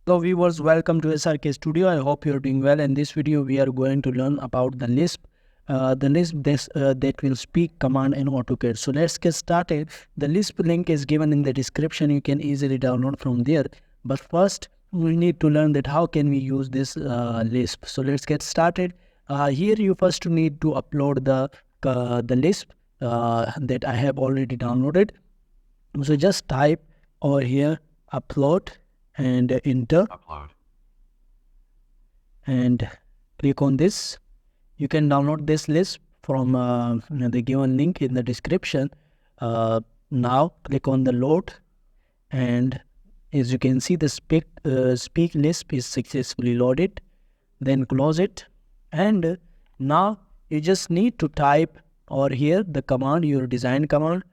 Hello viewers, welcome to SRK Studio. I hope you're doing well. In this video, we are going to learn about the Lisp. That will speak command in AutoCAD. So let's get started. The Lisp link is given in the description. You can easily download from there. But first, we need to learn that how can we use this Lisp. So let's get started. Here you first need to upload the Lisp that I have already downloaded. So just type over here upload and enter Upload. and click on this. You can download this list from the given link in the description. Now click on the load, and as you can see the speak Lisp is successfully loaded. Then close it, and now you just need to type over here the command, your design command,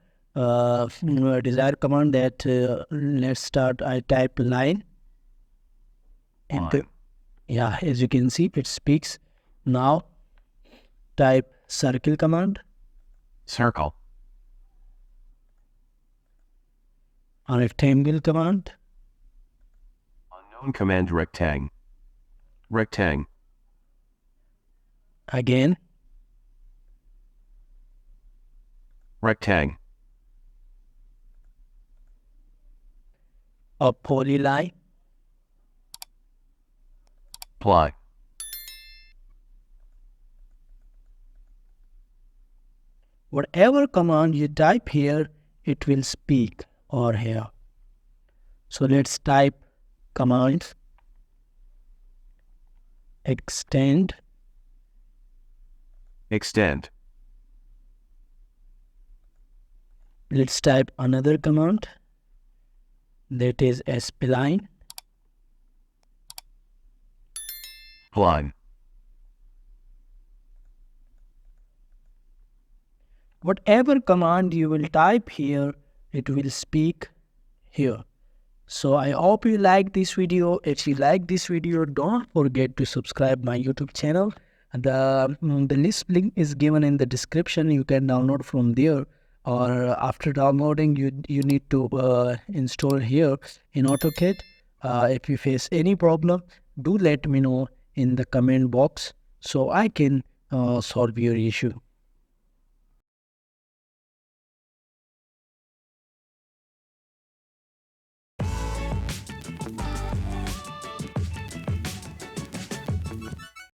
desired command that let's start. I type line. Line. Yeah, as you can see it speaks. Now type circle command Circle. or rectangle command. Unknown command rectang. Rectang. Again, Rectang. a polyline. Ply. Whatever command you type here, it will speak or here. So let's type commands extend. Extend. Let's type another command that is spline. Line. Whatever command you will type here, it will speak here. So I hope you like this video. If you like this video, don't forget to subscribe my YouTube channel. The Lisp link is given in the description. You can download from there, or after downloading you need to install here in AutoCAD. If you face any problem, do let me know in the comment box so I can solve your issue.